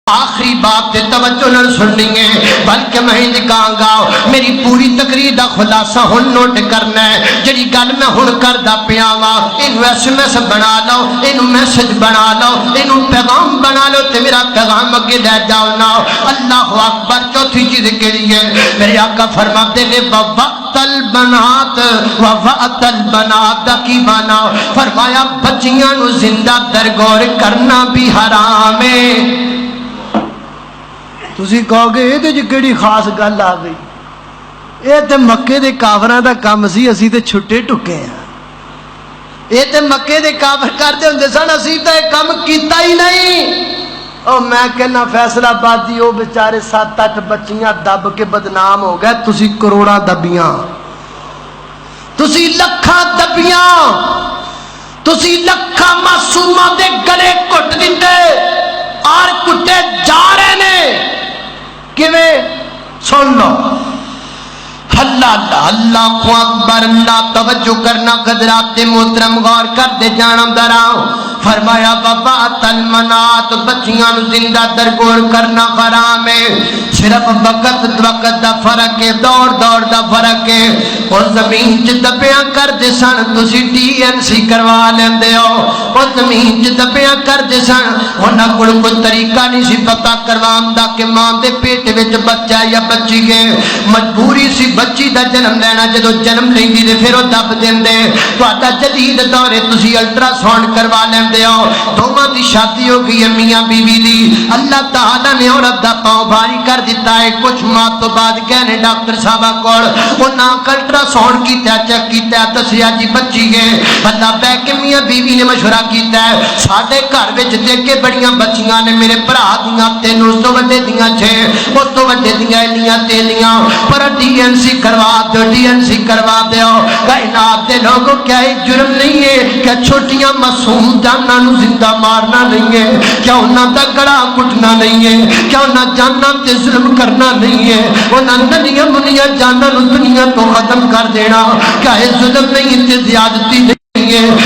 آخری بات تے توجہ نہ سننی ہے، بلکہ میں کہاں گا میری پوری تقریر دا خلاصہ ہن نوٹ کرنا ہے۔ جڑی گل میں ہن کردا پیا وا اینو ایس ایم ایس بنا لو، اینو میسج بنا لو، اینو پیغام بنا لو تے میرا پیغام اگے لے جاؤ نا۔ اللہ اکبر۔ چوتھی چیز کیڑی ہے؟ میرے آقا فرماتے نے وقت البنات ووقت البنات دا کی معنی؟ فرمایا بچیاں نو زندہ درگور کرنا بھی حرام ہے۔ تسی کہو گے یہ تے کیڑی خاص گل آ گئی؟ یہ تے مکے دے کافراں دا کم سی، اسی تے چھٹے ٹکے ہیں۔ یہ تے مکے دے کافر کرتے ہوندے سن، اسی تے کم کیتا ہی نہیں۔ او میں کہنا فیصل آبادی او بیچارے 7-8 بچیاں دب کے بدنام ہو گئے، تسی کروڑاں دبیاں، تسی لکھاں دبیاں، تسی لکھاں معصوماں دے گلے کٹ دتے اور کٹے جا رہے نے۔ کیویں؟ سن لو۔ اللہ اللہ اکبر، اللہ توجہ کرنا قدرات محترم، غور کر دے جانا دراؤ۔ فرمایا وبات المنات، بچیاں نو زندہ درگور کرنا حرام ہے۔ صرف وقت دا فرق ہے، دور دا فرق ہے۔ اور زمین چ دبیاں کر دے سن، تسی TNC کروا لیندے ہو۔ اور زمین چ دبیاں کر دے سن، انہاں کول کوئی طریقہ نہیں سی پتہ کروان دا کہ ماں دے پیٹ وچ بچہ یا بچی ہے۔ مجبوری سی بچی دا جنم لینا، جدو جنم لیندی تے پھر او دب دیندے۔ تہاڈا جدید دور ہے، تسی الٹرا ساؤنڈ کروا لیندے ہو۔ دوواں دی شادی ہو گئی ہے میاں بیوی دی، اللہ تعالی نے عورت دا پاؤں بھاری کر دیتا ہے۔ کچھ ماہ تو بعد کہنے ڈاکٹر صاحب کول انہاں الٹرا ساؤنڈ کیتا، چیک کیتا، دسیا جی بچی ہے۔ اللہ بہ کے میاں بیوی نے مشورہ کیتا ہے، ساڈے گھر وچ دیکھ کے بڑیاں بچیاں نے، میرے بھرا دیاں 3، اس تو وڈے دیاں 6، اس تو وڈے دیاں انیاں تیلیاں، پر TNC کروا دو، TNC کروا دیو۔ کائنات دے لوگوں کیا یہ جرم نہیں ہے؟ کیا چھوٹیاں معصوم جاناں نو زندہ مارنا نہیں ہے؟ کیا انہاں دا گڑا کٹنا نہیں ہے؟ کیا انہاں جاناں تے ظلم کرنا نہیں ہے؟ انہاں ننیاں منیاں جاناں نو دنیا تو ختم کر دینا کیا یہ ظلم نہیں تے زیادتی نہیں؟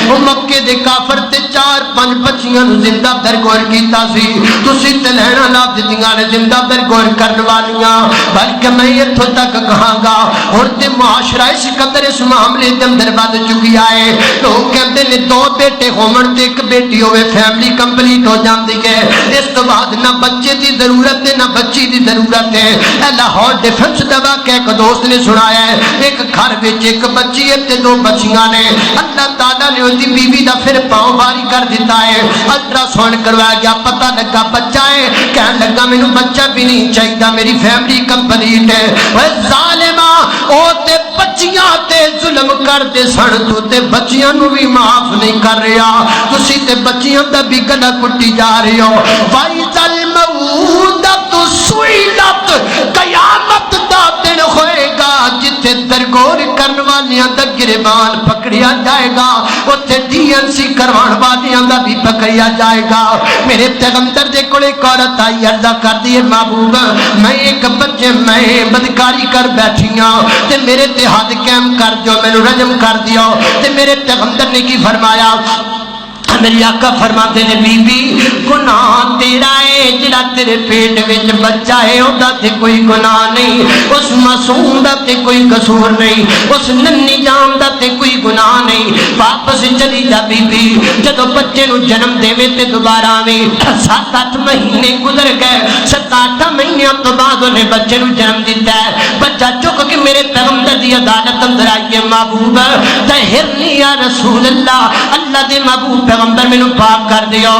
وہ مکے دے کافر تے 4-5 بچیاں نو زندہ درگور کیتا سی، تسی تے لینا لا دتیاں نے زندہ درگور کرن والیاں۔ بلکہ میں اتھوں تک کہاں گا ہن تے معاشرہ اس قدر اس معاملے دے اندر ود چکیا ہے، لوگ کہندے نے 2 بیٹے ہون تے 1 بیٹی ہوے فیملی کمپلیٹ ہو جاندی ہے، اس تو بعد نہ بچے دی ضرورت ہے نہ بچی دی ضرورت ہے۔ اے لاہور ڈیفنس دبا کے ایک دوست نے سنایا ہے، ایک گھر وچ 1 بچی ہے تے 2 بچیاں نے، اللہ تعالیٰ نے اس کی بیوی دا پھر پاؤں بھاری کر دیتا ہے۔ الٹرا ساؤنڈ کروایا گیا، پتہ لگا بچہ ہے، کہنے لگا مینوں بچہ بھی نہیں چاہیے، میری فیملی کمپلیٹ ہے۔ وہ ظالما او تے بچیاں تے ظلم کر دے سن، تو تے بچیاں نو بھی معاف نہیں کر رہا، تسی تے بچیاں دا بھی گلا کٹی جا رہی ہو۔ وَإِذَا الْمَوْءُودَةُ سُئِلَتْ، قیامت دا دن ہوئے گا جتھے درگور کرن والیاں دا گریبان پکڑیا جائے گا، اتھے TNC کروان والیاں دا بھی پکڑیا جائے گا۔ میرے پیغمبر دے کول ایک عورت آئی، عرض کر دی محبوب میں ایک بچے میں بدکاری کر بیٹھیاں تے میرے تے حد قائم کر جو، مینوں رجم کر دیو۔ تے میرے پیغمبر نے کی فرمایا؟ میری آقا فرماتے نے بی بی گناہ تیرا ہے، جڑا تیرے پیٹ وچ بچہ ہے اوندا تے کوئی گناہ نہیں، اس معصوم دا تے کوئی قصور نہیں، اس ننھی جان دا تے کوئی گناہ نہیں۔ واپس چلی جا بی بی، جدوں بچے نو جنم دیوے تے دوبارہ آویں۔ 7-8 مہینے گزر گئے، 7-8 مہینیاں تو بعد انہیں بچے نو جنم دیتا ہے۔ بچہ چک کے میرے پیغمبر دی عدالت اندر آئیے، محبوب طہرنی یا رسول اللہ، اللہ دے محبوب پیغمبر میں نو پاک کر دیو۔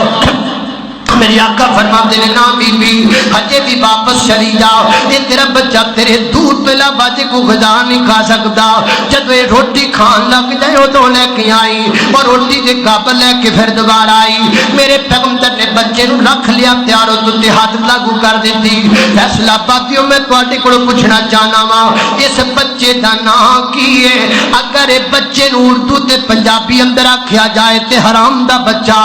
میری آقا فرماتے نے نا بی بی ہجے بھی واپس چلی جاؤ، یہ تیرا بچہ تیرے دودھ پلا باجے کو غذا نہیں کھا سکتا، جب یہ روٹی کھان لگ جائے ادو لے کے آئی اور روٹی کے قابل لے کے پھر دوبارہ آئی۔ میرے پیغمبر نے بچے نو رکھ لیا، تیاروں تو ہاتھ لاگو کر دیتی۔ فیصلہ پاتیوں میں تواڈے کولوں پوچھنا چاہنا وا اس بچے دا نام کی ہے؟ اگر یہ بچے نو اردو تے پنجابی اندر آکھیا جائے تے حرام دا بچہ،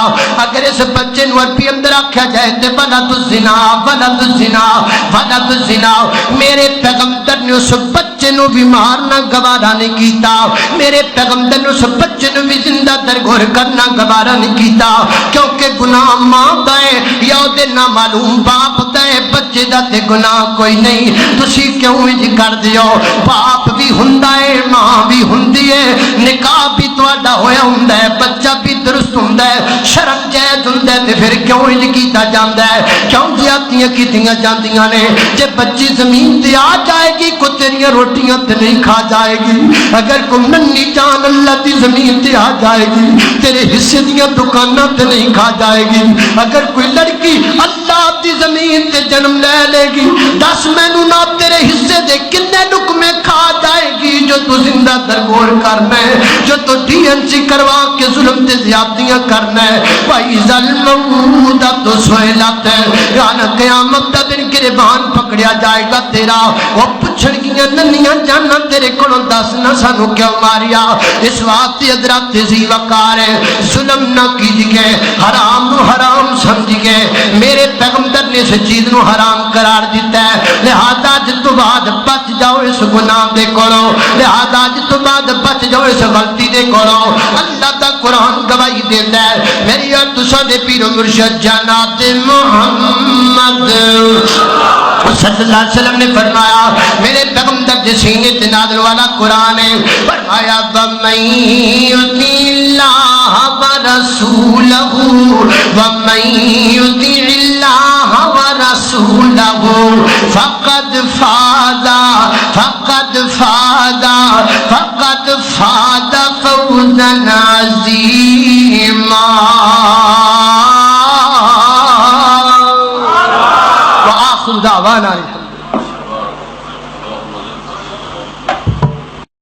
اگر اس بچے نو عربی اندر آکھیا جائے تے ولد الزنا، ولد الزنا، ولد الزنا۔ میرے پیغمبر نے اس بچے نو بھی مارنا گوارا نہیں کیتا، میرے پیغمبر نے اس بچے نو بھی زندہ درگور کرنا گوارا نہیں کیتا، کیونکہ گناہ ماں دا ہے یا دے نامعلوم باپ بچے دا تے گناہ کوئی نہیں، تسی کیوں انج کر دیو؟ باپ بھی ہوندا ہے، ماں بھی ہوندی ہے، نکاح بھی تہاڈا ہویا ہوندا ہے، بچہ بھی درست ہوندا ہے، شرم جائز ہوندا ہے، تے پھر کیوں انج کیتا جاندا ہے؟ کیوں زیادتیاں کیتیاں جاندیاں نے؟ جے بچی زمین تے آ جائے گی کو تیریاں روٹیاں تے نہیں کھا جائے گی، اگر کوئی ننھی جان اللہ دی زمین تے آ جائے گی تیرے حصے دیاں دکاناں تے نہیں کھا جائے گی، اگر کوئی لڑکی اللہ دی زمین تے جنم لے لے گی دس مینوں نہ تیرے حصے دے کنے لقمے کھا جائے گی جو تو زندہ درگور کرنا ہے، جو تو ڈی این سی کروا کے ظلم تے زیادتیاں کرنا ہے۔ بھائی ظلم تو سہولت ہے، یعنی قیامت دا دن گریبان پکڑیا جائے گا تیرا، وہ پوچھن گیاں ننیاں جانا تیرے کولوں دس نہ سانو کیوں ماریا؟ اس واسطے حضرات ذی وقار ہے، ظلم نہ کیجیے، حرام نو حرام سمجھیے، میرے پیغمبر نے اس چیز نو حرام قرار دیتا ہے، لہذا اج تو بعد بچ جاؤ اس گناہ دے کولوں، لہذا اج تو بعد بچ جاؤ اس غلطی دے کولوں۔ اللہ دا قرآن گواہی دیتا ہے، میری اور تساں دے پیر و مرشد جناب محمد صلی اللہ علیہ وسلم نے فرمایا، میرے پیغمبر کے سینے تے نازل والا قرآن ہے، فرمایا وَمَن يُطِعِ اللَّهَ وَرَسُولَهُ وَمَن يُطِعِ اللَّهَ وَرَسُولَهُ فَقَدْ فَازَ فَوْزًا عَظِيمًا۔ وآخر دعوانا